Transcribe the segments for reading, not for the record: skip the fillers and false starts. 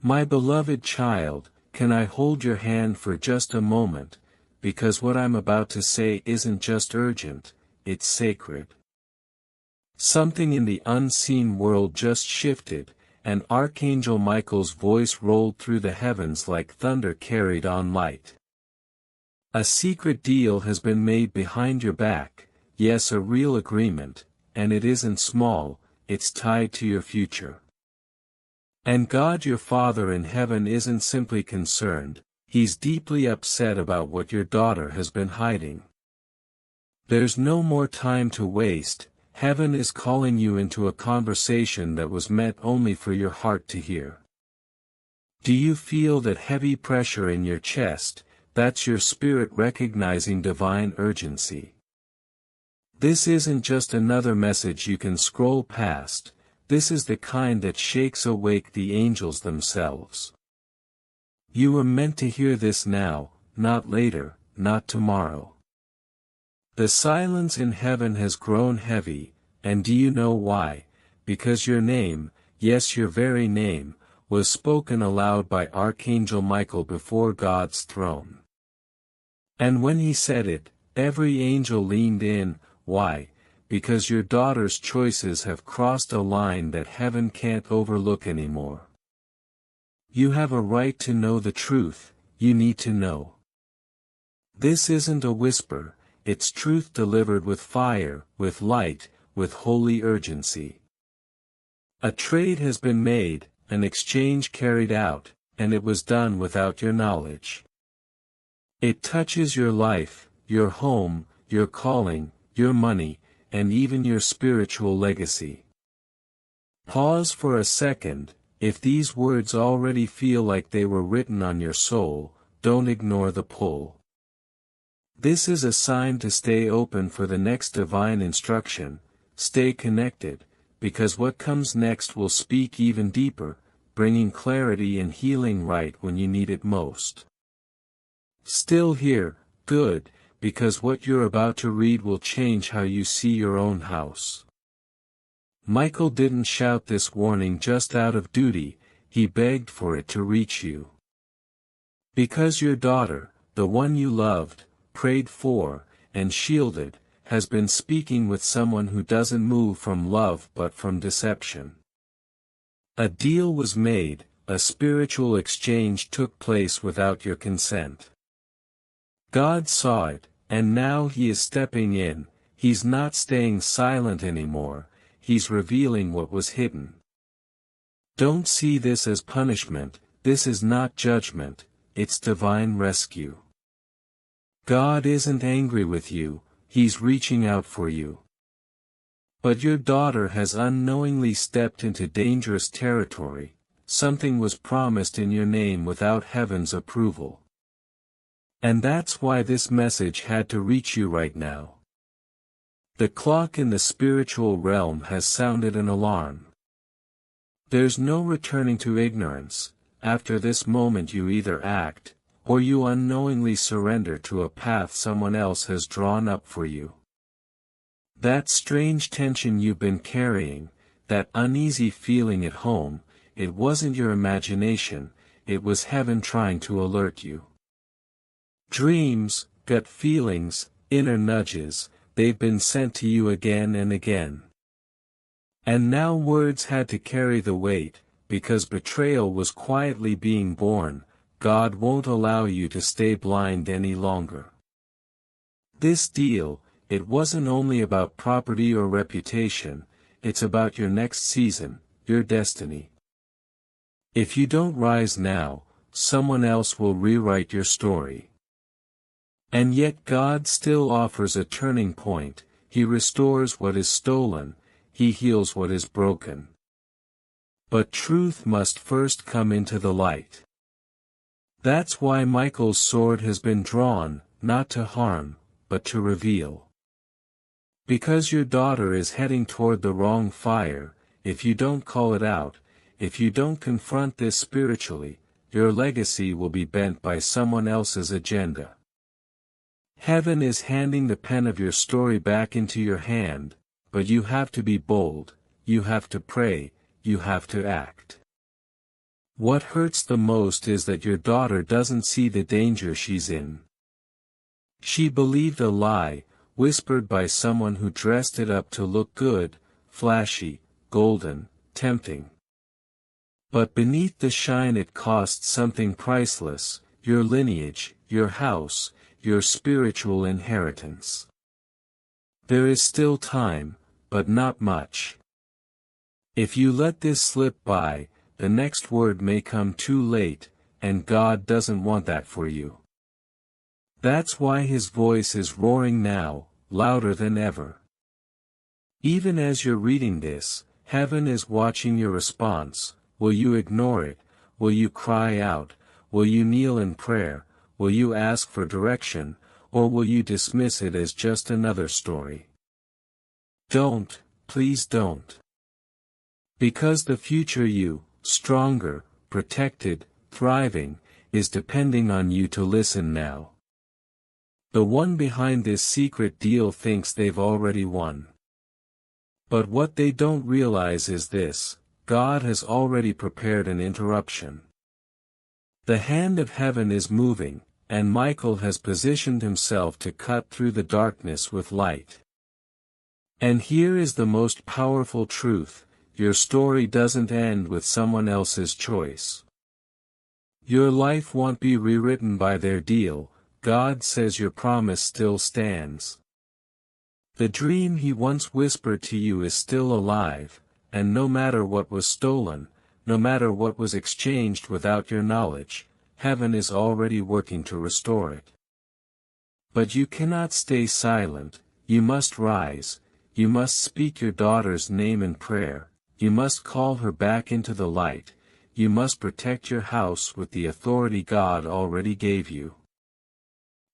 My beloved child, can I hold your hand for just a moment, because what I'm about to say isn't just urgent, it's sacred. Something in the unseen world just shifted, and Archangel Michael's voice rolled through the heavens like thunder carried on light. A secret deal has been made behind your back, yes, a real agreement, and it isn't small, it's tied to your future. And God your Father in heaven isn't simply concerned, He's deeply upset about what your daughter has been hiding. There's no more time to waste, heaven is calling you into a conversation that was meant only for your heart to hear. Do you feel that heavy pressure in your chest? That's your spirit recognizing divine urgency. This isn't just another message you can scroll past, this is the kind that shakes awake the angels themselves. You were meant to hear this now, not later, not tomorrow. The silence in heaven has grown heavy, and do you know why? Because your name, yes, your very name, was spoken aloud by Archangel Michael before God's throne. And when he said it, every angel leaned in. Why? Because your daughter's choices have crossed a line that heaven can't overlook anymore. You have a right to know the truth, you need to know. This isn't a whisper, it's truth delivered with fire, with light, with holy urgency. A trade has been made, an exchange carried out, and it was done without your knowledge. It touches your life, your home, your calling, your money, and even your spiritual legacy. Pause for a second. If these words already feel like they were written on your soul, don't ignore the pull. This is a sign to stay open for the next divine instruction, stay connected, because what comes next will speak even deeper, bringing clarity and healing right when you need it most. Still here, good, because what you're about to read will change how you see your own house. Michael didn't shout this warning just out of duty, he begged for it to reach you. Because your daughter, the one you loved, prayed for, and shielded, has been speaking with someone who doesn't move from love but from deception. A deal was made, a spiritual exchange took place without your consent. God saw it, and now He is stepping in, He's not staying silent anymore, He's revealing what was hidden. Don't see this as punishment, this is not judgment, it's divine rescue. God isn't angry with you, He's reaching out for you. But your daughter has unknowingly stepped into dangerous territory, something was promised in your name without heaven's approval. And that's why this message had to reach you right now. The clock in the spiritual realm has sounded an alarm. There's no returning to ignorance, after this moment you either act, or you unknowingly surrender to a path someone else has drawn up for you. That strange tension you've been carrying, that uneasy feeling at home, it wasn't your imagination, it was heaven trying to alert you. Dreams, gut feelings, inner nudges, they've been sent to you again and again. And now words had to carry the weight, because betrayal was quietly being born. God won't allow you to stay blind any longer. This deal, it wasn't only about property or reputation, it's about your next season, your destiny. If you don't rise now, someone else will rewrite your story. And yet God still offers a turning point, He restores what is stolen, He heals what is broken. But truth must first come into the light. That's why Michael's sword has been drawn, not to harm, but to reveal. Because your daughter is heading toward the wrong fire, if you don't call it out, if you don't confront this spiritually, your legacy will be bent by someone else's agenda. Heaven is handing the pen of your story back into your hand, but you have to be bold, you have to pray, you have to act. What hurts the most is that your daughter doesn't see the danger she's in. She believed a lie, whispered by someone who dressed it up to look good, flashy, golden, tempting. But beneath the shine it cost something priceless, your lineage, your house, your spiritual inheritance. There is still time, but not much. If you let this slip by, the next word may come too late, and God doesn't want that for you. That's why His voice is roaring now, louder than ever. Even as you're reading this, heaven is watching your response. Will you ignore it? Will you cry out? Will you kneel in prayer? Will you ask for direction? Or will you dismiss it as just another story? Don't, please don't. Because the future you, stronger, protected, thriving, is depending on you to listen now. The one behind this secret deal thinks they've already won. But what they don't realize is this: God has already prepared an interruption. The hand of heaven is moving, and Michael has positioned himself to cut through the darkness with light. And here is the most powerful truth: your story doesn't end with someone else's choice. Your life won't be rewritten by their deal. God says your promise still stands. The dream He once whispered to you is still alive, and no matter what was stolen, no matter what was exchanged without your knowledge, heaven is already working to restore it. But you cannot stay silent, you must rise, you must speak your daughter's name in prayer, you must call her back into the light, you must protect your house with the authority God already gave you.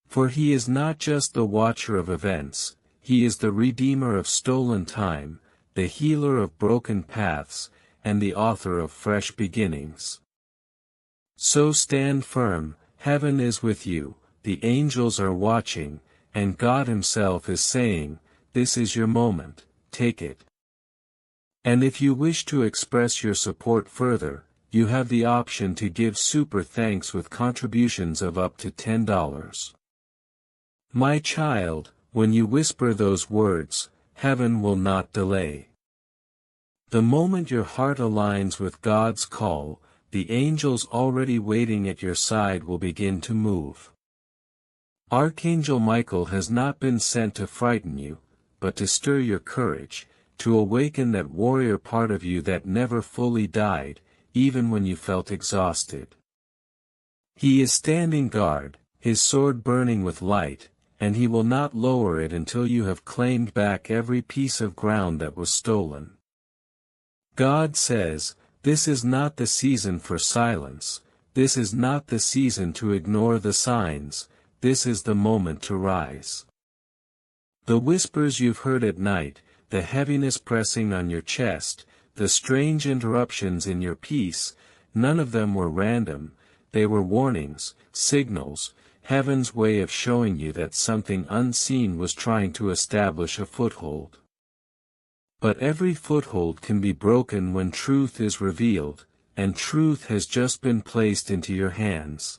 For He is not just the watcher of events, He is the redeemer of stolen time, the healer of broken paths, and the author of fresh beginnings. So stand firm, heaven is with you, the angels are watching, and God Himself is saying, this is your moment, take it. And if you wish to express your support further, you have the option to give super thanks with contributions of up to $10. My child, when you whisper those words, heaven will not delay. The moment your heart aligns with God's call, the angels already waiting at your side will begin to move. Archangel Michael has not been sent to frighten you, but to stir your courage, to awaken that warrior part of you that never fully died, even when you felt exhausted. He is standing guard, His sword burning with light, and He will not lower it until you have claimed back every piece of ground that was stolen. God says, this is not the season for silence, this is not the season to ignore the signs, this is the moment to rise. The whispers you've heard at night, the heaviness pressing on your chest, the strange interruptions in your peace, none of them were random, they were warnings, signals, heaven's way of showing you that something unseen was trying to establish a foothold. But every foothold can be broken when truth is revealed, and truth has just been placed into your hands.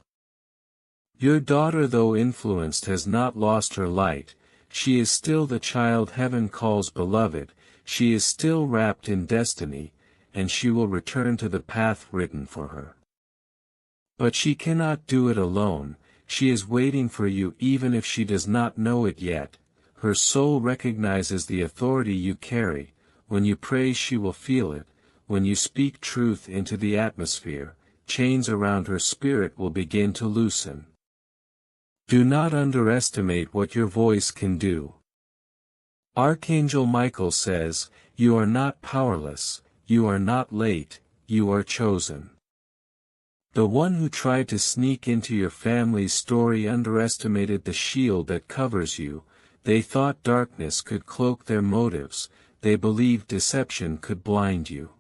Your daughter, though influenced, has not lost her light, she is still the child heaven calls beloved, she is still wrapped in destiny, and she will return to the path written for her. But she cannot do it alone, she is waiting for you even if she does not know it yet. Her soul recognizes the authority you carry, when you pray she will feel it, when you speak truth into the atmosphere, chains around her spirit will begin to loosen. Do not underestimate what your voice can do. Archangel Michael says, you are not powerless, you are not late, you are chosen. The one who tried to sneak into your family's story underestimated the shield that covers you. They thought darkness could cloak their motives, they believed deception could blind you.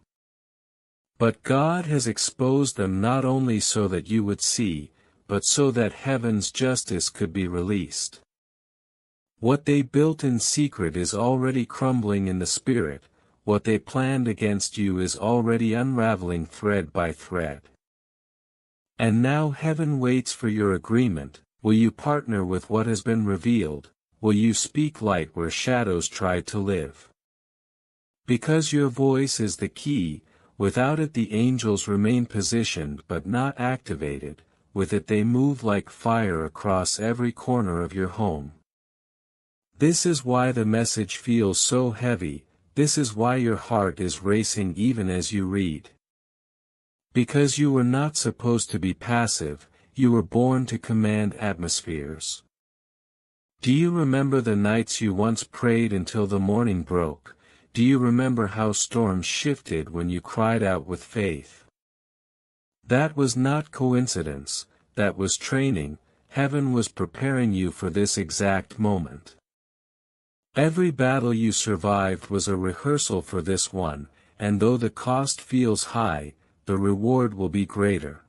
But God has exposed them not only so that you would see, but so that heaven's justice could be released. What they built in secret is already crumbling in the spirit, what they planned against you is already unraveling thread by thread. And now heaven waits for your agreement. Will you partner with what has been revealed? Will you speak light where shadows tried to live? Because your voice is the key, without it the angels remain positioned but not activated, with it they move like fire across every corner of your home. This is why the message feels so heavy, this is why your heart is racing even as you read. Because you were not supposed to be passive, you were born to command atmospheres. Do you remember the nights you once prayed until the morning broke? Do you remember how storms shifted when you cried out with faith? That was not coincidence, that was training. Heaven was preparing you for this exact moment. Every battle you survived was a rehearsal for this one, and though the cost feels high, the reward will be greater.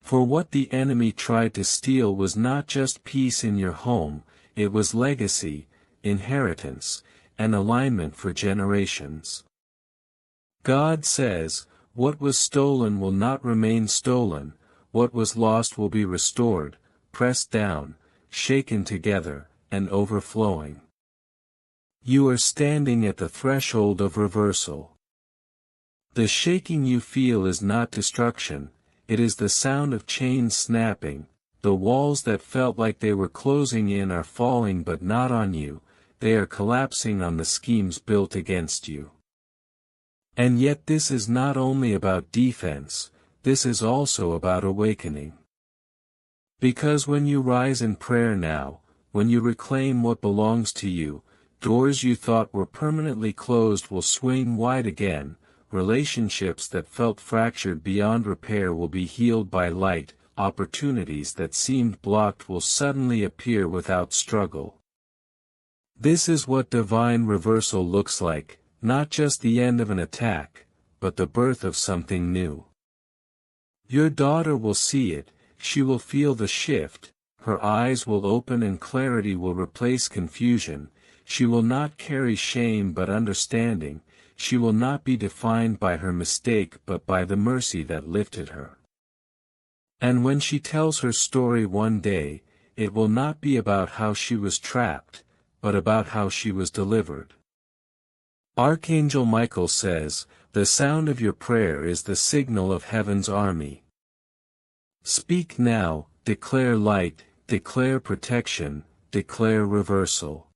For what the enemy tried to steal was not just peace in your home, it was legacy, inheritance, and alignment for generations. God says, "What was stolen will not remain stolen, what was lost will be restored, pressed down, shaken together, and overflowing." You are standing at the threshold of reversal. The shaking you feel is not destruction, it is the sound of chains snapping. The walls that felt like they were closing in are falling but not on you, they are collapsing on the schemes built against you. And yet this is not only about defense, this is also about awakening. Because when you rise in prayer now, when you reclaim what belongs to you, doors you thought were permanently closed will swing wide again, relationships that felt fractured beyond repair will be healed by light, opportunities that seemed blocked will suddenly appear without struggle. This is what divine reversal looks like, not just the end of an attack, but the birth of something new. Your daughter will see it, she will feel the shift, her eyes will open and clarity will replace confusion. She will not carry shame but understanding, she will not be defined by her mistake but by the mercy that lifted her. And when she tells her story one day, it will not be about how she was trapped, but about how she was delivered. Archangel Michael says, "The sound of your prayer is the signal of heaven's army." Speak now, declare light, declare protection, declare reversal.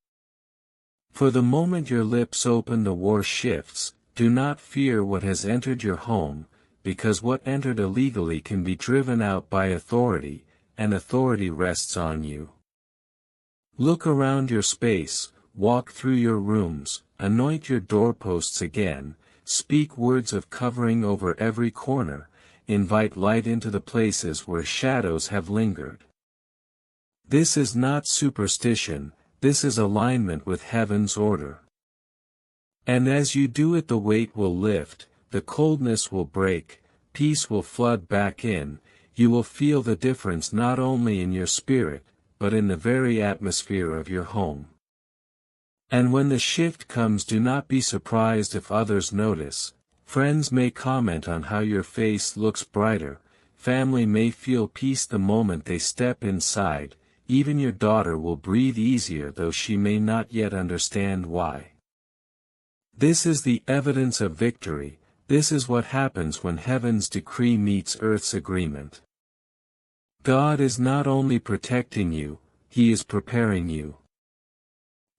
For the moment your lips open the war shifts, do not fear what has entered your home, because what entered illegally can be driven out by authority, and authority rests on you. Look around your space, walk through your rooms, anoint your doorposts again, speak words of covering over every corner, invite light into the places where shadows have lingered. This is not superstition, this is alignment with heaven's order. And as you do it, the weight will lift, the coldness will break, peace will flood back in, you will feel the difference not only in your spirit, but in the very atmosphere of your home. And when the shift comes, do not be surprised if others notice. Friends may comment on how your face looks brighter, family may feel peace the moment they step inside. Even your daughter will breathe easier though she may not yet understand why. This is the evidence of victory, this is what happens when heaven's decree meets earth's agreement. God is not only protecting you, He is preparing you.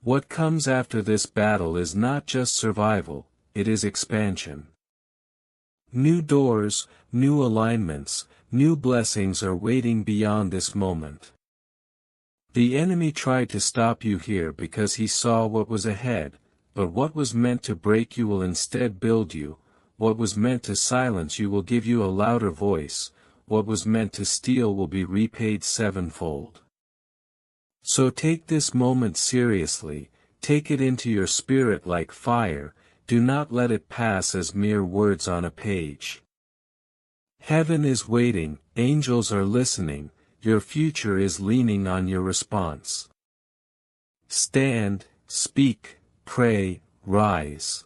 What comes after this battle is not just survival, it is expansion. New doors, new alignments, new blessings are waiting beyond this moment. The enemy tried to stop you here because he saw what was ahead, but what was meant to break you will instead build you, what was meant to silence you will give you a louder voice, what was meant to steal will be repaid sevenfold. So take this moment seriously, take it into your spirit like fire, do not let it pass as mere words on a page. Heaven is waiting, angels are listening, your future is leaning on your response. Stand, speak, pray, rise.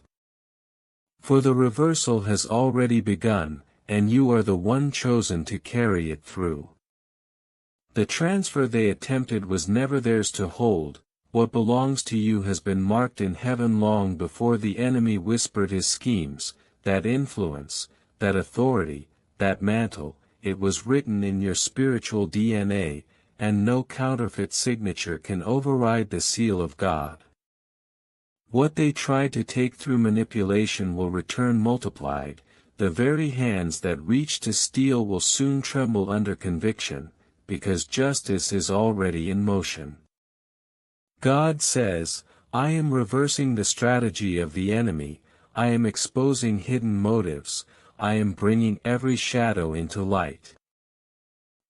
For the reversal has already begun, and you are the one chosen to carry it through. The transfer they attempted was never theirs to hold. What belongs to you has been marked in heaven long before the enemy whispered his schemes. That influence, that authority, that mantle, it was written in your spiritual DNA, and no counterfeit signature can override the seal of God. What they tried to take through manipulation will return multiplied. The very hands that reach to steal will soon tremble under conviction, because justice is already in motion. God says, I am reversing the strategy of the enemy, I am exposing hidden motives, I am bringing every shadow into light.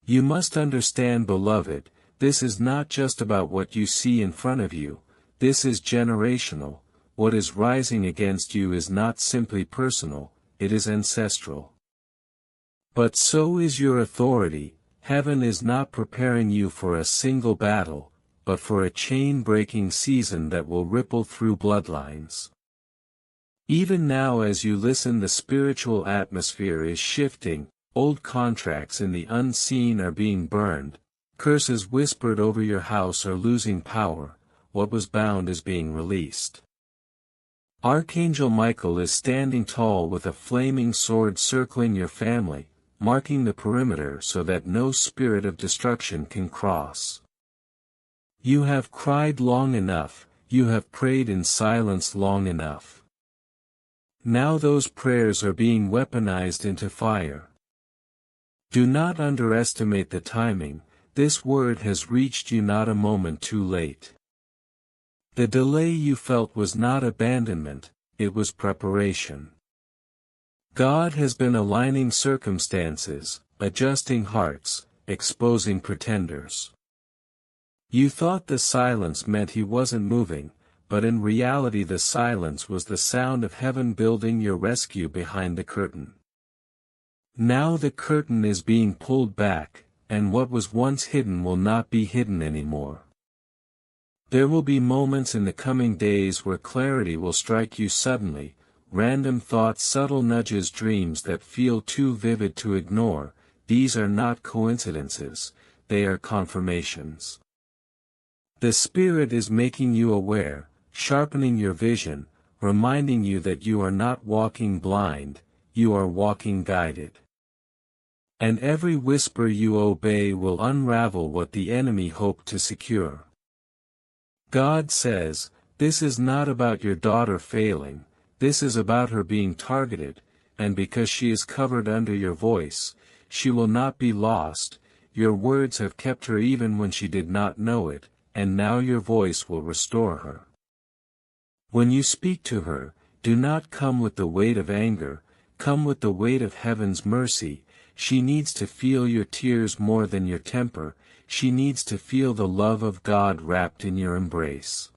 You must understand, beloved, this is not just about what you see in front of you, this is generational. What is rising against you is not simply personal, it is ancestral. But so is your authority. Heaven is not preparing you for a single battle, but for a chain-breaking season that will ripple through bloodlines. Even now, as you listen, the spiritual atmosphere is shifting, old contracts in the unseen are being burned, curses whispered over your house are losing power, what was bound is being released. Archangel Michael is standing tall with a flaming sword circling your family, marking the perimeter so that no spirit of destruction can cross. You have cried long enough, you have prayed in silence long enough. Now those prayers are being weaponized into fire. Do not underestimate the timing, this word has reached you not a moment too late. The delay you felt was not abandonment, it was preparation. God has been aligning circumstances, adjusting hearts, exposing pretenders. You thought the silence meant he wasn't moving, but in reality the silence was the sound of heaven building your rescue behind the curtain. Now the curtain is being pulled back, and what was once hidden will not be hidden anymore. There will be moments in the coming days where clarity will strike you suddenly, random thoughts, subtle nudges, dreams that feel too vivid to ignore. These are not coincidences, they are confirmations. The Spirit is making you aware, sharpening your vision, reminding you that you are not walking blind, you are walking guided. And every whisper you obey will unravel what the enemy hoped to secure. God says, this is not about your daughter failing, this is about her being targeted, and because she is covered under your voice, she will not be lost. Your words have kept her even when she did not know it, and now your voice will restore her. When you speak to her, do not come with the weight of anger, come with the weight of heaven's mercy. She needs to feel your tears more than your temper, she needs to feel the love of God wrapped in your embrace.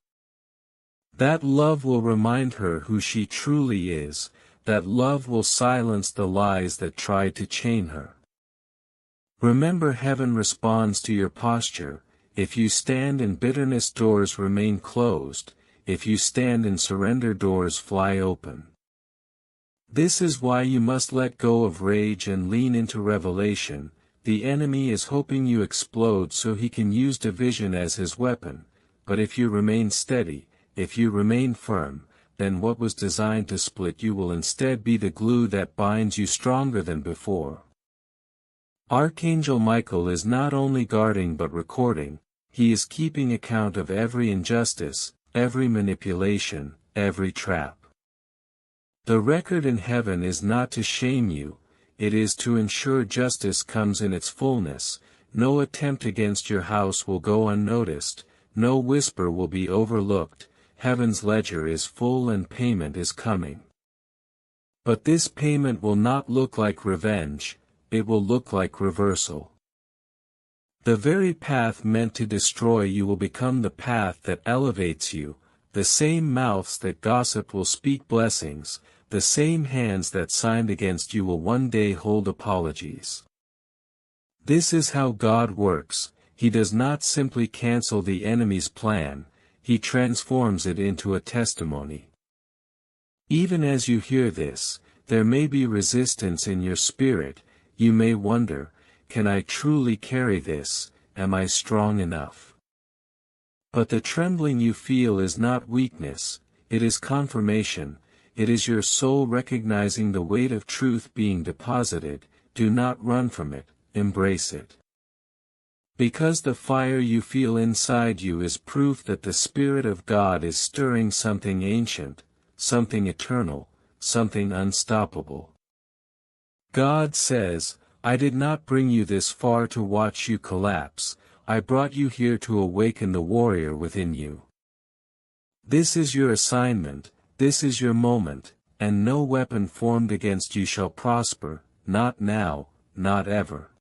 That love will remind her who she truly is, that love will silence the lies that tried to chain her. Remember, heaven responds to your posture. If you stand in bitterness, doors remain closed, if you stand in surrender, doors fly open. This is why you must let go of rage and lean into revelation. The enemy is hoping you explode so he can use division as his weapon, but if you remain steady, if you remain firm, then what was designed to split you will instead be the glue that binds you stronger than before. Archangel Michael is not only guarding but recording, he is keeping account of every injustice, every manipulation, every trap. The record in heaven is not to shame you, it is to ensure justice comes in its fullness. No attempt against your house will go unnoticed, no whisper will be overlooked. Heaven's ledger is full and payment is coming. But this payment will not look like revenge, it will look like reversal. The very path meant to destroy you will become the path that elevates you. The same mouths that gossip will speak blessings, the same hands that signed against you will one day hold apologies. This is how God works, he does not simply cancel the enemy's plan, he transforms it into a testimony. Even as you hear this, There may be resistance in your spirit, you may wonder, can I truly carry this, am I strong enough? But the trembling you feel is not weakness, it is confirmation, it is your soul recognizing the weight of truth being deposited. Do not run from it, embrace it. Because the fire you feel inside you is proof that the Spirit of God is stirring something ancient, something eternal, something unstoppable. God says, I did not bring you this far to watch you collapse, I brought you here to awaken the warrior within you. This is your assignment, this is your moment, and no weapon formed against you shall prosper, not now, not ever.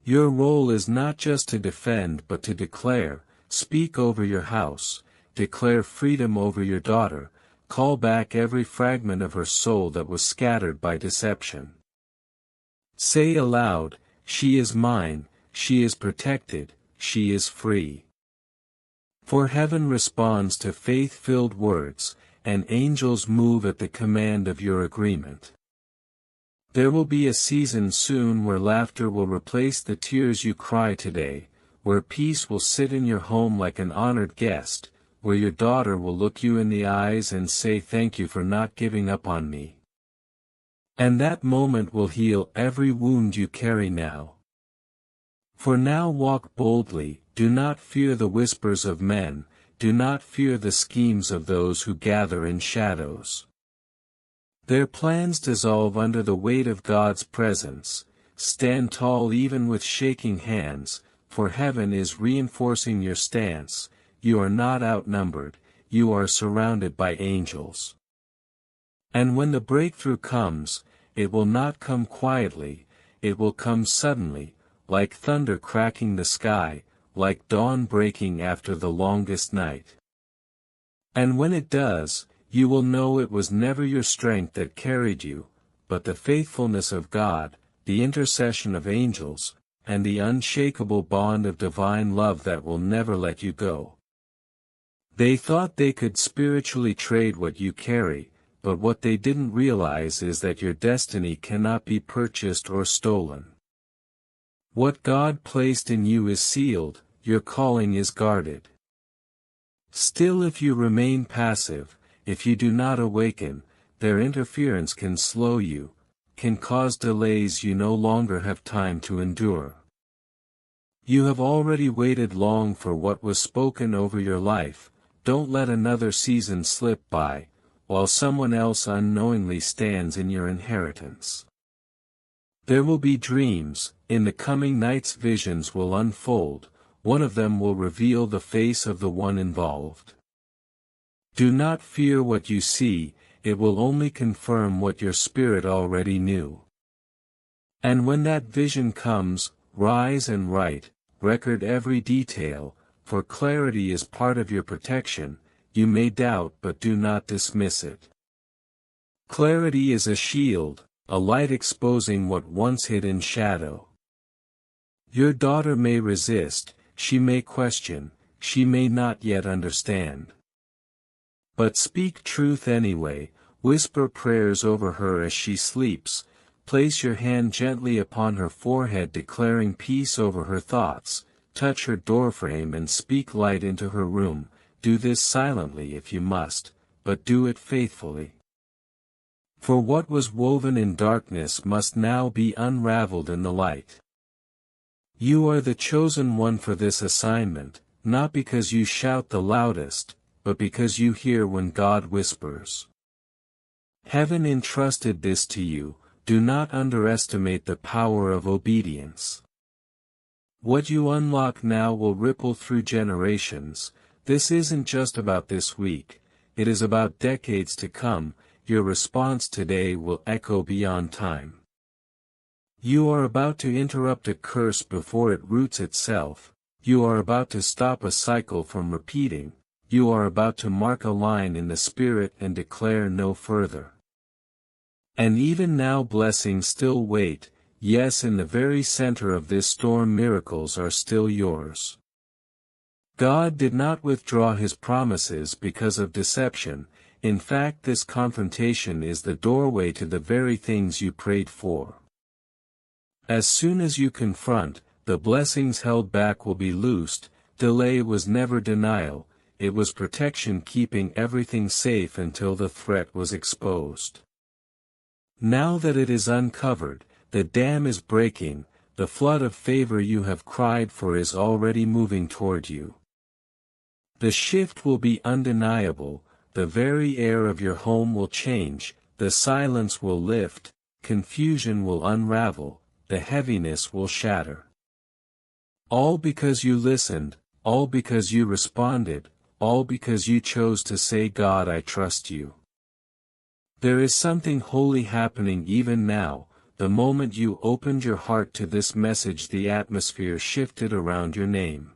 Your role is not just to defend but to declare, speak over your house, declare freedom over your daughter, call back every fragment of her soul that was scattered by deception. Say aloud, she is mine, she is protected, she is free. For heaven responds to faith-filled words, and angels move at the command of your agreement. There will be a season soon where laughter will replace the tears you cry today, where peace will sit in your home like an honored guest, where your daughter will look you in the eyes and say thank you for not giving up on me. And that moment will heal every wound you carry now. For now walk boldly, do not fear the whispers of men, do not fear the schemes of those who gather in shadows. Their plans dissolve under the weight of God's presence. Stand tall even with shaking hands, for heaven is reinforcing your stance. You are not outnumbered, you are surrounded by angels. And when the breakthrough comes, it will not come quietly, it will come suddenly, like thunder cracking the sky, like dawn breaking after the longest night. And when it does, you will know it was never your strength that carried you, but the faithfulness of God, the intercession of angels, and the unshakable bond of divine love that will never let you go. They thought they could spiritually trade what you carry, but what they didn't realize is that your destiny cannot be purchased or stolen. What God placed in you is sealed, your calling is guarded. Still, if you remain passive, if you do not awaken, their interference can slow you, can cause delays you no longer have time to endure. You have already waited long for what was spoken over your life. Don't let another season slip by, while someone else unknowingly stands in your inheritance. There will be dreams, in the coming nights visions will unfold, one of them will reveal the face of the one involved. Do not fear what you see, it will only confirm what your spirit already knew. And when that vision comes, rise and write, record every detail, for clarity is part of your protection. You may doubt but do not dismiss it. Clarity is a shield, a light exposing what once hid in shadow. Your daughter may resist, she may question, she may not yet understand. But speak truth anyway, whisper prayers over her as she sleeps, place your hand gently upon her forehead declaring peace over her thoughts, touch her doorframe and speak light into her room. Do this silently if you must, but do it faithfully. For what was woven in darkness must now be unraveled in the light. You are the chosen one for this assignment, not because you shout the loudest, but because you hear when God whispers. Heaven entrusted this to you, do not underestimate the power of obedience. What you unlock now will ripple through generations. This isn't just about this week, it is about decades to come. Your response today will echo beyond time. You are about to interrupt a curse before it roots itself, you are about to stop a cycle from repeating, you are about to mark a line in the spirit and declare no further. And even now blessings still wait, yes, in the very center of this storm miracles are still yours. God did not withdraw his promises because of deception, In fact, this confrontation is the doorway to the very things you prayed for. As soon as you confront, the blessings held back will be loosed. Delay was never denial, it was protection, keeping everything safe until the threat was exposed. Now that it is uncovered, the dam is breaking, the flood of favor you have cried for is already moving toward you. The shift will be undeniable, the very air of your home will change, the silence will lift, confusion will unravel, the heaviness will shatter. All because you listened, all because you responded, all because you chose to say, God, I trust you. There is something holy happening even now. The moment you opened your heart to this message, the atmosphere shifted around your name.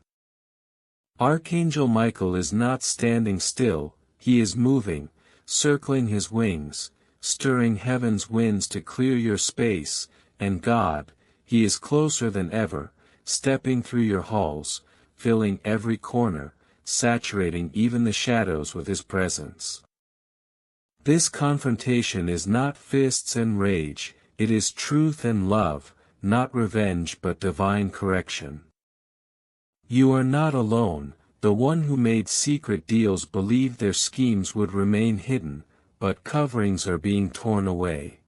Archangel Michael is not standing still, he is moving, circling his wings, stirring heaven's winds to clear your space, and God, he is closer than ever, stepping through your halls, filling every corner, saturating even the shadows with his presence. This confrontation is not fists and rage, it is truth and love, not revenge but divine correction. You are not alone. The one who made secret deals believed their schemes would remain hidden, but coverings are being torn away.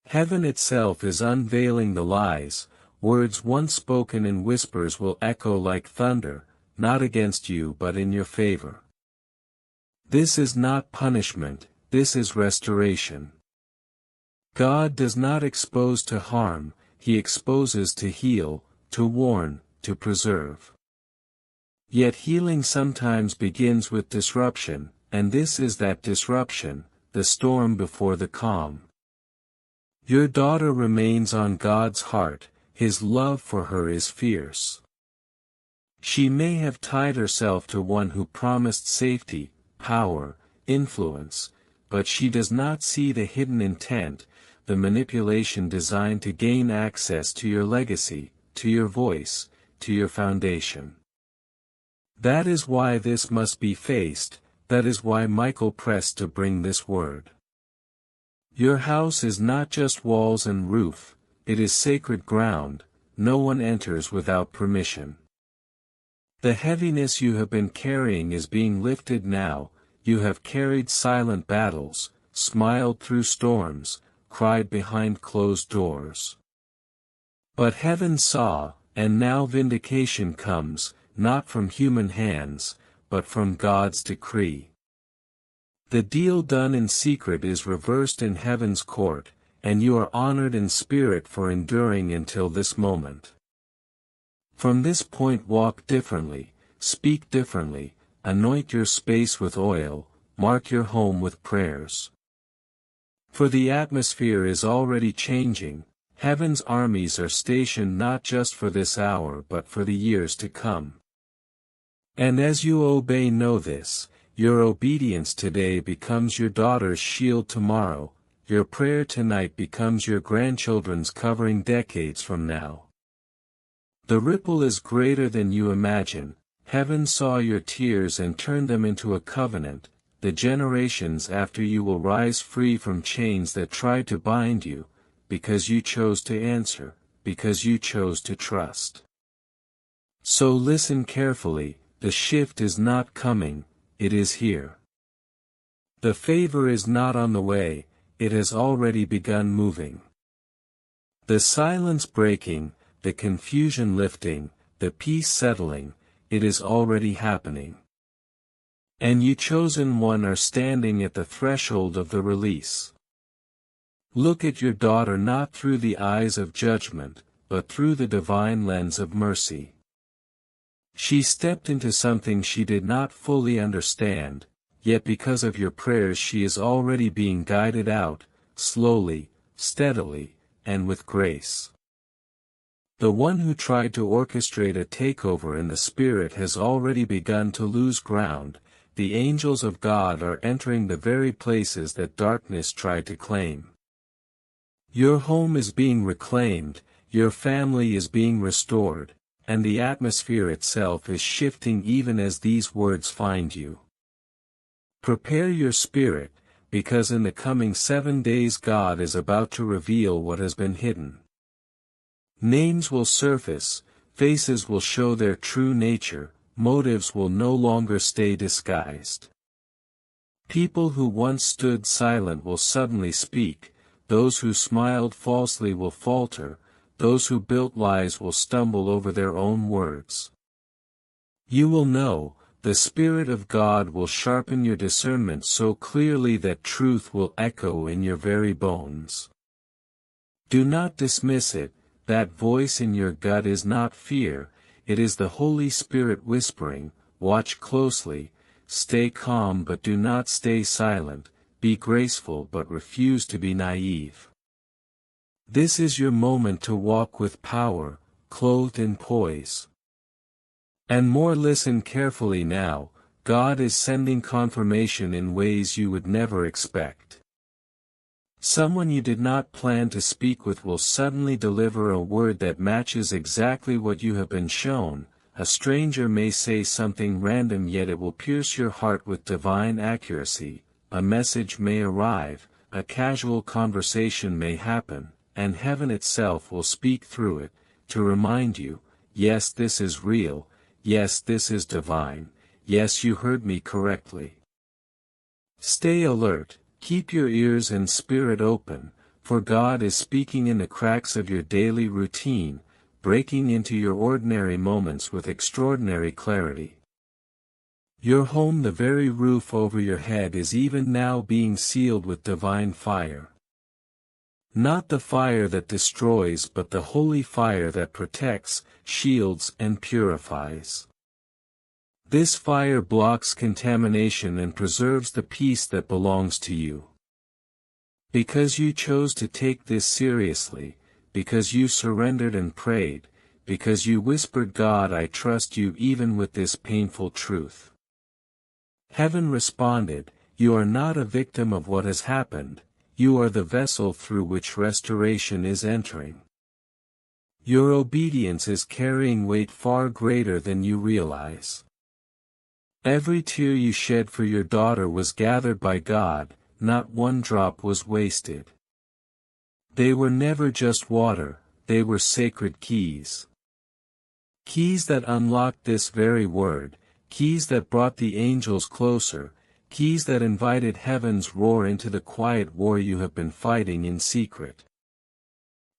Heaven itself is unveiling the lies. Words once spoken in whispers will echo like thunder, not against you but in your favor. This is not punishment, this is restoration. God does not expose to harm, he exposes to heal, to warn, to preserve. Yet healing sometimes begins with disruption, and this is that disruption, the storm before the calm. Your daughter remains on God's heart, his love for her is fierce. She may have tied herself to one who promised safety, power, influence, but she does not see the hidden intent, the manipulation designed to gain access to your legacy, to your voice, to your foundation. That is why this must be faced, that is why Michael pressed to bring this word. Your house is not just walls and roof, it is sacred ground, no one enters without permission. The heaviness you have been carrying is being lifted now, you have carried silent battles, smiled through storms, cried behind closed doors. But heaven saw, and now vindication comes, not from human hands, but from God's decree. The deal done in secret is reversed in heaven's court, and you are honored in spirit for enduring until this moment. From this point walk differently, speak differently, anoint your space with oil, mark your home with prayers. For the atmosphere is already changing, heaven's armies are stationed not just for this hour but for the years to come. And as you obey, know this, your obedience today becomes your daughter's shield tomorrow, your prayer tonight becomes your grandchildren's covering decades from now. The ripple is greater than you imagine, heaven saw your tears and turned them into a covenant, the generations after you will rise free from chains that tried to bind you, because you chose to answer, because you chose to trust. So listen carefully. The shift is not coming, it is here. The favor is not on the way, it has already begun moving. The silence breaking, the confusion lifting, the peace settling, it is already happening. And you chosen one are standing at the threshold of the release. Look at your daughter not through the eyes of judgment, but through the divine lens of mercy. She stepped into something she did not fully understand, yet because of your prayers she is already being guided out, slowly, steadily, and with grace. The one who tried to orchestrate a takeover in the spirit has already begun to lose ground, the angels of God are entering the very places that darkness tried to claim. Your home is being reclaimed, your family is being restored, and the atmosphere itself is shifting even as these words find you. Prepare your spirit, because in the coming 7 days God is about to reveal what has been hidden. Names will surface, faces will show their true nature, motives will no longer stay disguised. People who once stood silent will suddenly speak, those who smiled falsely will falter, those who built lies will stumble over their own words. You will know, the Spirit of God will sharpen your discernment so clearly that truth will echo in your very bones. Do not dismiss it, that voice in your gut is not fear, it is the Holy Spirit whispering, watch closely, stay calm but do not stay silent, be graceful but refuse to be naive. This is your moment to walk with power, clothed in poise. And more, listen carefully now, God is sending confirmation in ways you would never expect. Someone you did not plan to speak with will suddenly deliver a word that matches exactly what you have been shown. A stranger may say something random, yet it will pierce your heart with divine accuracy. A message may arrive, a casual conversation may happen, and heaven itself will speak through it, to remind you, yes, this is real, yes, this is divine, yes, you heard me correctly. Stay alert, keep your ears and spirit open, for God is speaking in the cracks of your daily routine, breaking into your ordinary moments with extraordinary clarity. Your home, the very roof over your head, is even now being sealed with divine fire. Not the fire that destroys, but the holy fire that protects, shields, and purifies. This fire blocks contamination and preserves the peace that belongs to you. Because you chose to take this seriously, because you surrendered and prayed, because you whispered, God, I trust you even with this painful truth. Heaven responded, you are not a victim of what has happened, you are the vessel through which restoration is entering. Your obedience is carrying weight far greater than you realize. Every tear you shed for your daughter was gathered by God, not one drop was wasted. They were never just water, they were sacred keys. Keys that unlocked this very word, keys that brought the angels closer, keys that invited heaven's roar into the quiet war you have been fighting in secret.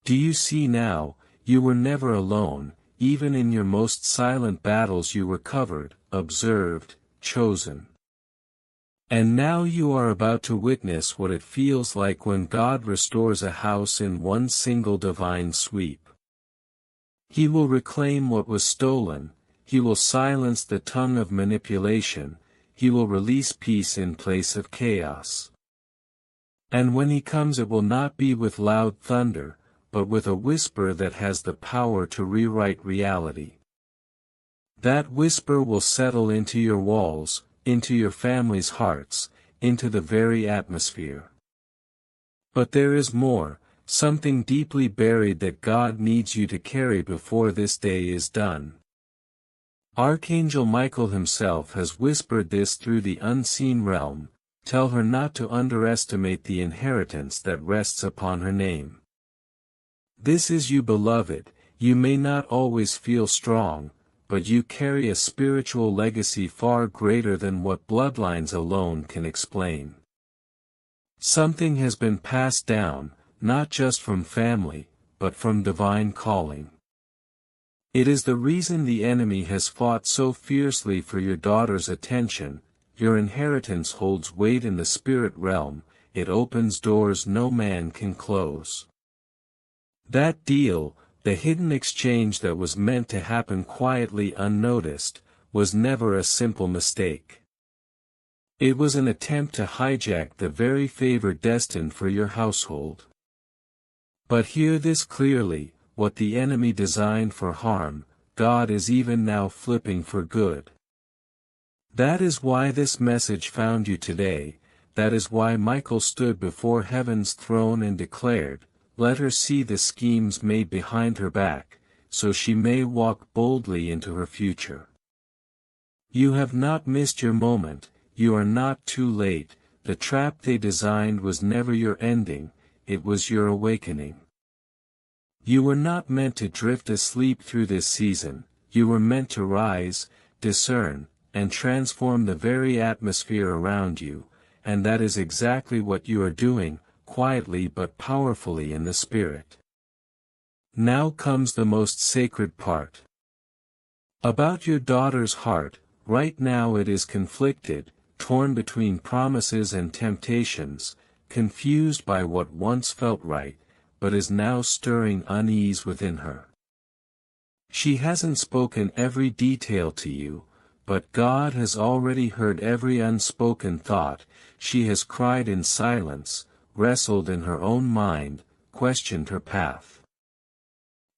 Do you see now, you were never alone, even in your most silent battles you were covered, observed, chosen. And now you are about to witness what it feels like when God restores a house in one single divine sweep. He will reclaim what was stolen, He will silence the tongue of manipulation, He will release peace in place of chaos. And when He comes, it will not be with loud thunder, but with a whisper that has the power to rewrite reality. That whisper will settle into your walls, into your family's hearts, into the very atmosphere. But there is more, something deeply buried that God needs you to carry before this day is done. Archangel Michael himself has whispered this through the unseen realm, tell her not to underestimate the inheritance that rests upon her name. This is you, beloved, you may not always feel strong, but you carry a spiritual legacy far greater than what bloodlines alone can explain. Something has been passed down, not just from family, but from divine calling. It is the reason the enemy has fought so fiercely for your daughter's attention. Your inheritance holds weight in the spirit realm, it opens doors no man can close. That deal, the hidden exchange that was meant to happen quietly unnoticed, was never a simple mistake. It was an attempt to hijack the very favor destined for your household. But hear this clearly, what the enemy designed for harm, God is even now flipping for good. That is why this message found you today, that is why Michael stood before heaven's throne and declared, let her see the schemes made behind her back, so she may walk boldly into her future. You have not missed your moment, you are not too late, the trap they designed was never your ending, it was your awakening. You were not meant to drift asleep through this season, you were meant to rise, discern, and transform the very atmosphere around you, and that is exactly what you are doing, quietly but powerfully in the Spirit. Now comes the most sacred part. About your daughter's heart, right now it is conflicted, torn between promises and temptations, confused by what once felt right, but is now stirring unease within her. She hasn't spoken every detail to you, but God has already heard every unspoken thought. She has cried in silence, wrestled in her own mind, questioned her path.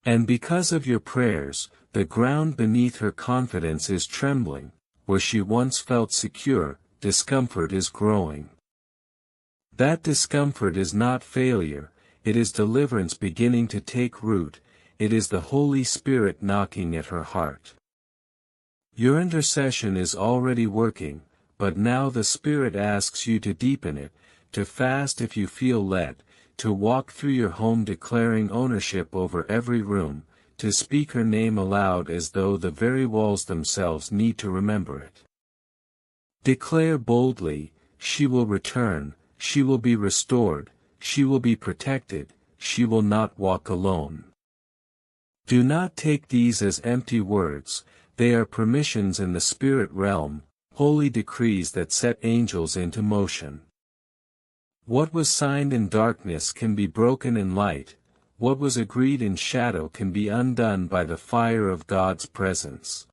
And because of your prayers, the ground beneath her confidence is trembling. Where she once felt secure, discomfort is growing. That discomfort is not failure, it is deliverance beginning to take root, it is the Holy Spirit knocking at her heart. Your intercession is already working, but now the Spirit asks you to deepen it, to fast if you feel led, to walk through your home declaring ownership over every room, to speak her name aloud as though the very walls themselves need to remember it. Declare boldly, she will return, she will be restored, she will be protected, she will not walk alone. Do not take these as empty words, they are permissions in the spirit realm, holy decrees that set angels into motion. What was signed in darkness can be broken in light, what was agreed in shadow can be undone by the fire of God's presence.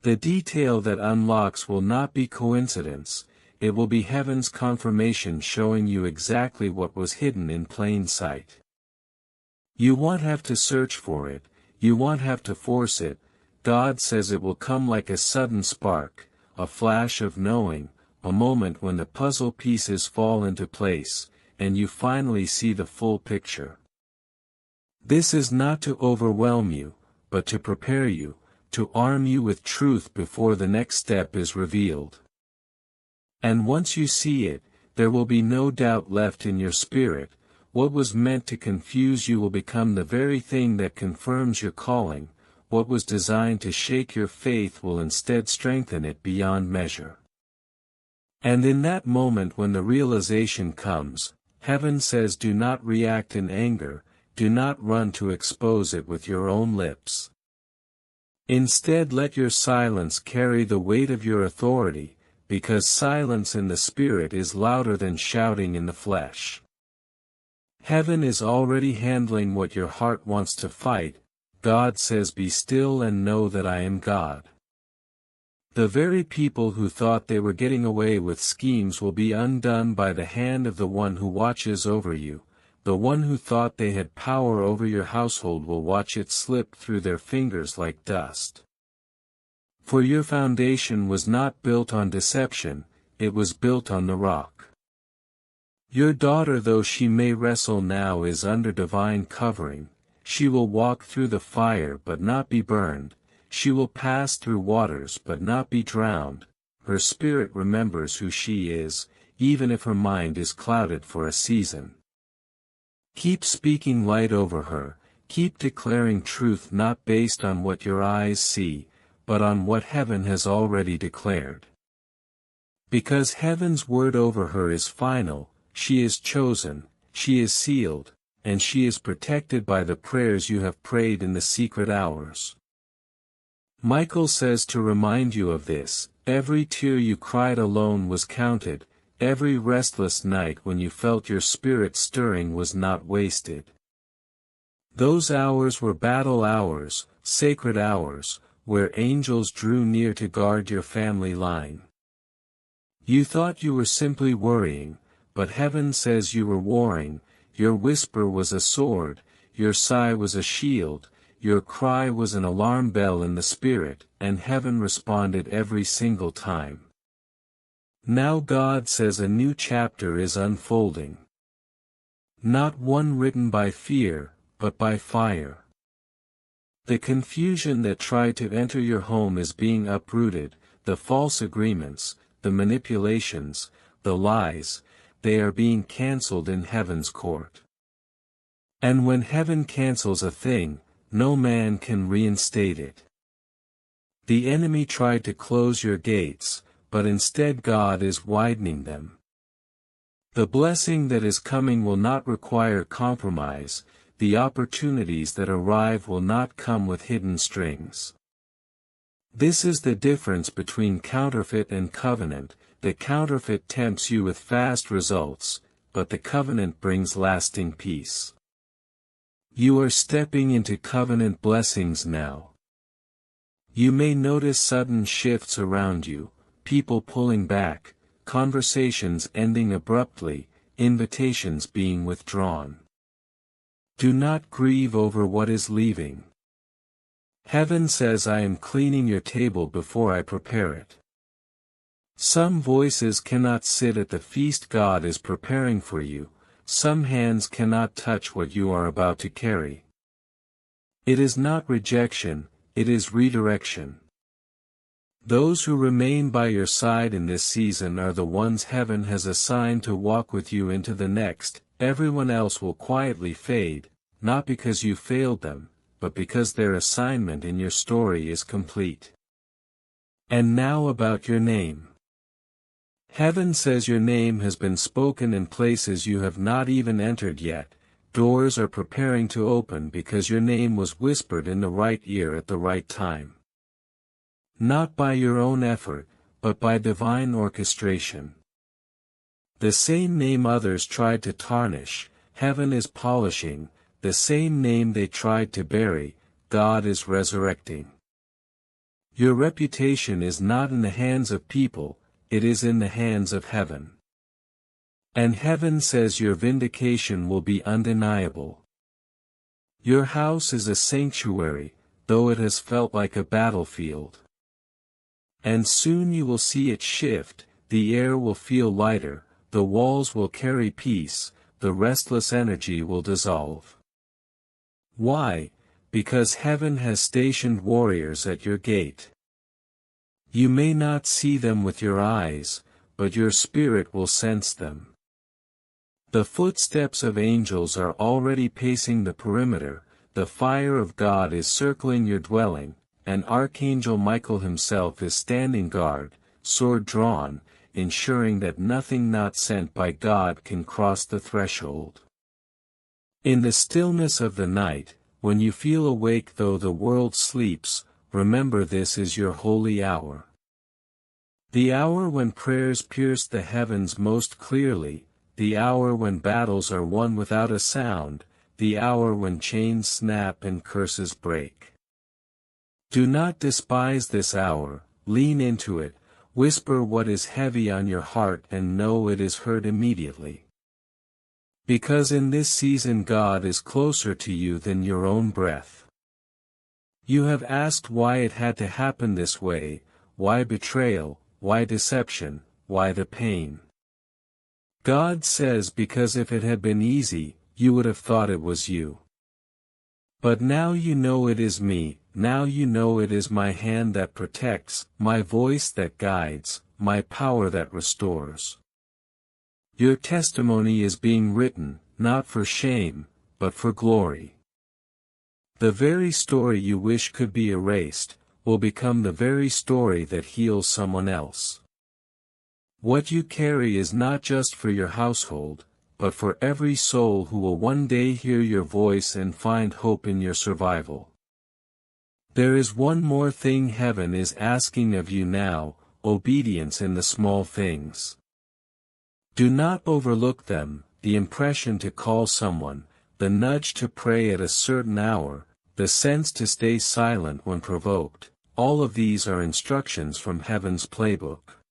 The detail that unlocks will not be coincidence, it will be heaven's confirmation showing you exactly what was hidden in plain sight. You won't have to search for it, you won't have to force it, God says it will come like a sudden spark, a flash of knowing, a moment when the puzzle pieces fall into place, and you finally see the full picture. This is not to overwhelm you, but to prepare you, to arm you with truth before the next step is revealed. And once you see it, there will be no doubt left in your spirit, what was meant to confuse you will become the very thing that confirms your calling, what was designed to shake your faith will instead strengthen it beyond measure. And in that moment when the realization comes, heaven says do not react in anger, do not run to expose it with your own lips. Instead let your silence carry the weight of your authority, because silence in the spirit is louder than shouting in the flesh. Heaven is already handling what your heart wants to fight, God says be still and know that I am God. The very people who thought they were getting away with schemes will be undone by the hand of the one who watches over you, the one who thought they had power over your household will watch it slip through their fingers like dust. For your foundation was not built on deception, it was built on the rock. Your daughter, though she may wrestle now, is under divine covering, she will walk through the fire but not be burned, she will pass through waters but not be drowned, her spirit remembers who she is, even if her mind is clouded for a season. Keep speaking light over her, keep declaring truth not based on what your eyes see, but on what heaven has already declared. Because heaven's word over her is final, she is chosen, she is sealed, and she is protected by the prayers you have prayed in the secret hours. Michael says to remind you of this, every tear you cried alone was counted, every restless night when you felt your spirit stirring was not wasted. Those hours were battle hours, sacred hours, where angels drew near to guard your family line. You thought you were simply worrying, but heaven says you were warring, your whisper was a sword, your sigh was a shield, your cry was an alarm bell in the spirit, and heaven responded every single time. Now God says a new chapter is unfolding. Not one written by fear, but by fire. The confusion that tried to enter your home is being uprooted, the false agreements, the manipulations, the lies, they are being cancelled in heaven's court. And when heaven cancels a thing, no man can reinstate it. The enemy tried to close your gates, but instead God is widening them. The blessing that is coming will not require compromise, the opportunities that arrive will not come with hidden strings. This is the difference between counterfeit and covenant. The counterfeit tempts you with fast results, but the covenant brings lasting peace. You are stepping into covenant blessings now. You may notice sudden shifts around you, people pulling back, conversations ending abruptly, invitations being withdrawn. Do not grieve over what is leaving. Heaven says, I am cleaning your table before I prepare it. Some voices cannot sit at the feast God is preparing for you, some hands cannot touch what you are about to carry. It is not rejection, it is redirection. Those who remain by your side in this season are the ones heaven has assigned to walk with you into the next. Everyone else will quietly fade, not because you failed them, but because their assignment in your story is complete. And now about your name. Heaven says your name has been spoken in places you have not even entered yet. Doors are preparing to open because your name was whispered in the right ear at the right time. Not by your own effort, but by divine orchestration. The same name others tried to tarnish, heaven is polishing. The same name they tried to bury, God is resurrecting. Your reputation is not in the hands of people, it is in the hands of heaven. And heaven says your vindication will be undeniable. Your house is a sanctuary, though it has felt like a battlefield. And soon you will see it shift, the air will feel lighter, the walls will carry peace, the restless energy will dissolve. Why? Because heaven has stationed warriors at your gate. You may not see them with your eyes, but your spirit will sense them. The footsteps of angels are already pacing the perimeter, the fire of God is circling your dwelling, and Archangel Michael himself is standing guard, sword drawn, ensuring that nothing not sent by God can cross the threshold. In the stillness of the night, when you feel awake though the world sleeps, remember this is your holy hour. The hour when prayers pierce the heavens most clearly, the hour when battles are won without a sound, the hour when chains snap and curses break. Do not despise this hour, lean into it, whisper what is heavy on your heart and know it is heard immediately. Because in this season God is closer to you than your own breath. You have asked why it had to happen this way, why betrayal, why deception, why the pain. God says because if it had been easy, you would have thought it was you. But now you know it is me, now you know it is my hand that protects, my voice that guides, my power that restores. Your testimony is being written, not for shame, but for glory. The very story you wish could be erased, will become the very story that heals someone else. What you carry is not just for your household, but for every soul who will one day hear your voice and find hope in your survival. There is one more thing heaven is asking of you now, obedience in the small things. Do not overlook them, the impression to call someone, the nudge to pray at a certain hour, the sense to stay silent when provoked, all of these are instructions from heaven's playbook.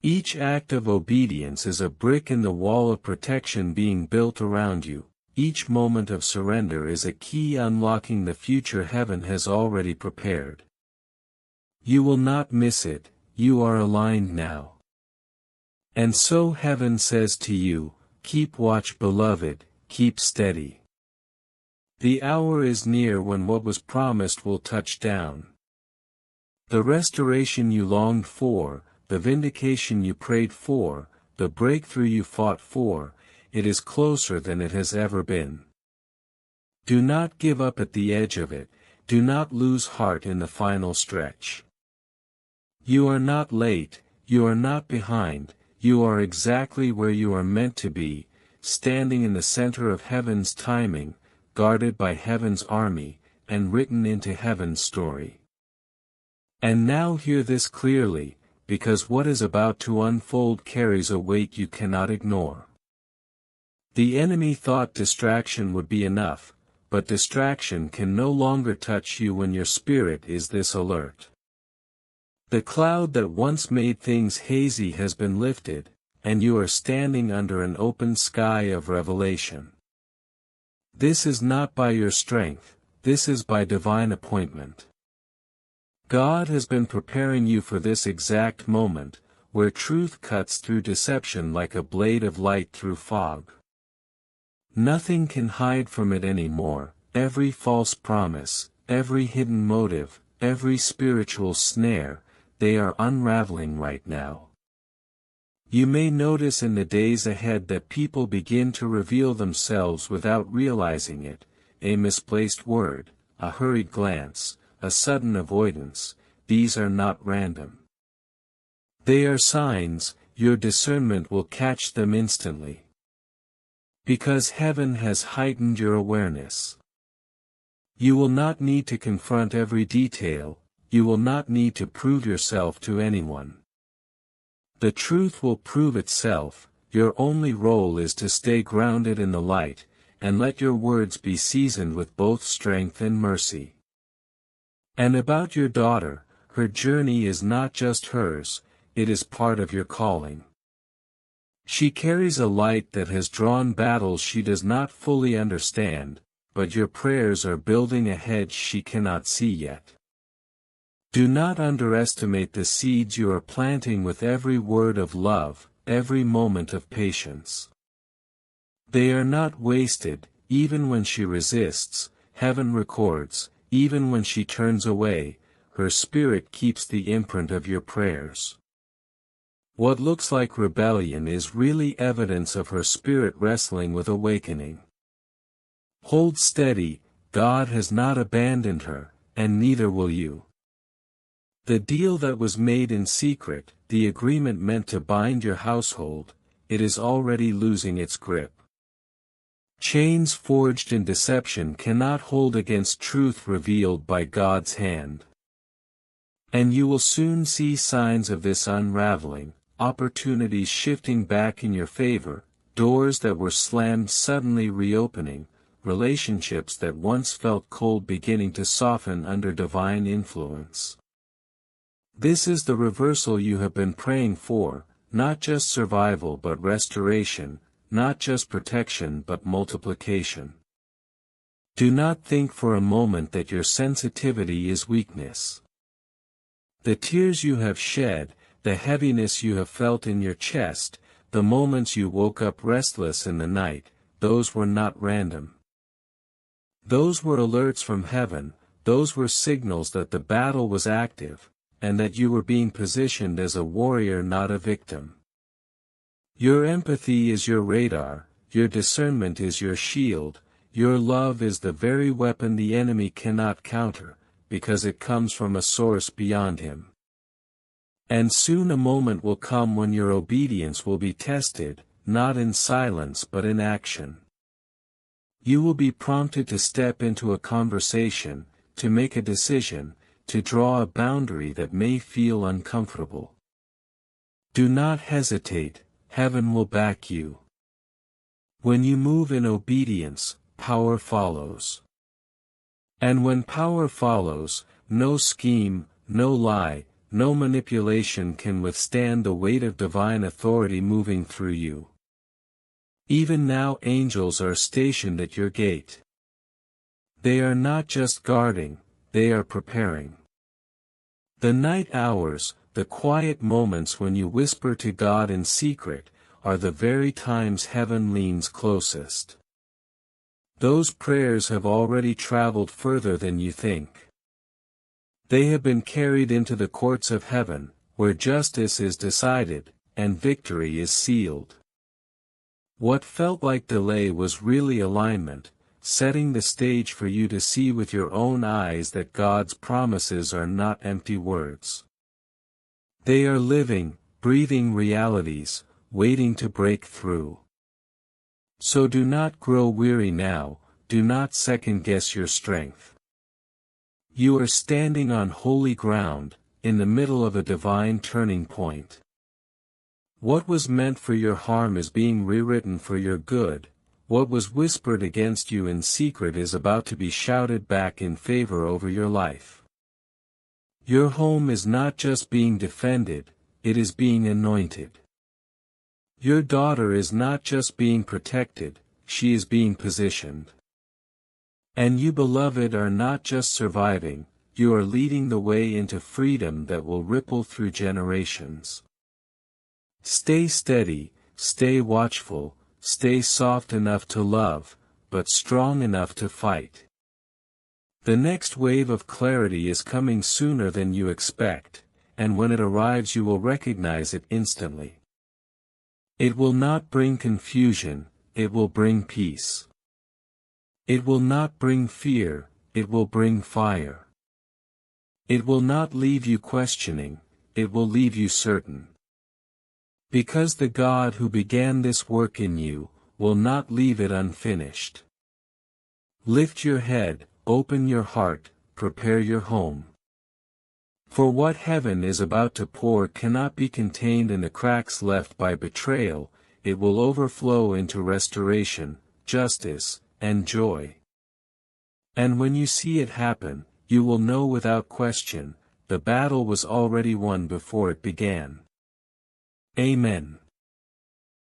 Each act of obedience is a brick in the wall of protection being built around you, each moment of surrender is a key unlocking the future heaven has already prepared. You will not miss it, you are aligned now. And so heaven says to you, keep watch beloved, keep steady. The hour is near when what was promised will touch down. The restoration you longed for, the vindication you prayed for, the breakthrough you fought for, it is closer than it has ever been. Do not give up at the edge of it, do not lose heart in the final stretch. You are not late, you are not behind, you are exactly where you are meant to be, standing in the center of heaven's timing, guarded by heaven's army, and written into heaven's story. And now hear this clearly, because what is about to unfold carries a weight you cannot ignore. The enemy thought distraction would be enough, but distraction can no longer touch you when your spirit is this alert. The cloud that once made things hazy has been lifted, and you are standing under an open sky of revelation. This is not by your strength, this is by divine appointment. God has been preparing you for this exact moment, where truth cuts through deception like a blade of light through fog. Nothing can hide from it anymore, every false promise, every hidden motive, every spiritual snare, they are unraveling right now. You may notice in the days ahead that people begin to reveal themselves without realizing it, a misplaced word, a hurried glance, a sudden avoidance, these are not random. They are signs, your discernment will catch them instantly. Because heaven has heightened your awareness. You will not need to confront every detail, you will not need to prove yourself to anyone. The truth will prove itself, your only role is to stay grounded in the light, and let your words be seasoned with both strength and mercy. And about your daughter, her journey is not just hers, it is part of your calling. She carries a light that has drawn battles she does not fully understand, but your prayers are building a hedge she cannot see yet. Do not underestimate the seeds you are planting with every word of love, every moment of patience. They are not wasted, even when she resists, heaven records, even when she turns away, her spirit keeps the imprint of your prayers. What looks like rebellion is really evidence of her spirit wrestling with awakening. Hold steady, God has not abandoned her, and neither will you. The deal that was made in secret, the agreement meant to bind your household, it is already losing its grip. Chains forged in deception cannot hold against truth revealed by God's hand. And you will soon see signs of this unraveling, opportunities shifting back in your favor, doors that were slammed suddenly reopening, relationships that once felt cold beginning to soften under divine influence. This is the reversal you have been praying for, not just survival but restoration, not just protection but multiplication. Do not think for a moment that your sensitivity is weakness. The tears you have shed, the heaviness you have felt in your chest, the moments you woke up restless in the night, those were not random. Those were alerts from heaven, those were signals that the battle was active, and that you were being positioned as a warrior not a victim. Your empathy is your radar, your discernment is your shield, your love is the very weapon the enemy cannot counter, because it comes from a source beyond him. And soon a moment will come when your obedience will be tested, not in silence but in action. You will be prompted to step into a conversation, to make a decision, to draw a boundary that may feel uncomfortable. Do not hesitate, heaven will back you. When you move in obedience, power follows. And when power follows, no scheme, no lie, no manipulation can withstand the weight of divine authority moving through you. Even now angels are stationed at your gate. They are not just guarding, they are preparing. The night hours, the quiet moments when you whisper to God in secret, are the very times heaven leans closest. Those prayers have already traveled further than you think. They have been carried into the courts of heaven, where justice is decided, and victory is sealed. What felt like delay was really alignment, setting the stage for you to see with your own eyes that God's promises are not empty words. They are living, breathing realities, waiting to break through. So do not grow weary now, do not second-guess your strength. You are standing on holy ground, in the middle of a divine turning point. What was meant for your harm is being rewritten for your good, what was whispered against you in secret is about to be shouted back in favor over your life. Your home is not just being defended, it is being anointed. Your daughter is not just being protected, she is being positioned. And you, beloved, are not just surviving, you are leading the way into freedom that will ripple through generations. Stay steady, stay watchful, stay soft enough to love, but strong enough to fight. The next wave of clarity is coming sooner than you expect, and when it arrives you will recognize it instantly. It will not bring confusion, it will bring peace. It will not bring fear, it will bring fire. It will not leave you questioning, it will leave you certain. Because the God who began this work in you, will not leave it unfinished. Lift your head, open your heart, prepare your home. For what heaven is about to pour cannot be contained in the cracks left by betrayal, it will overflow into restoration, justice, and joy. And when you see it happen, you will know without question, the battle was already won before it began. Amen.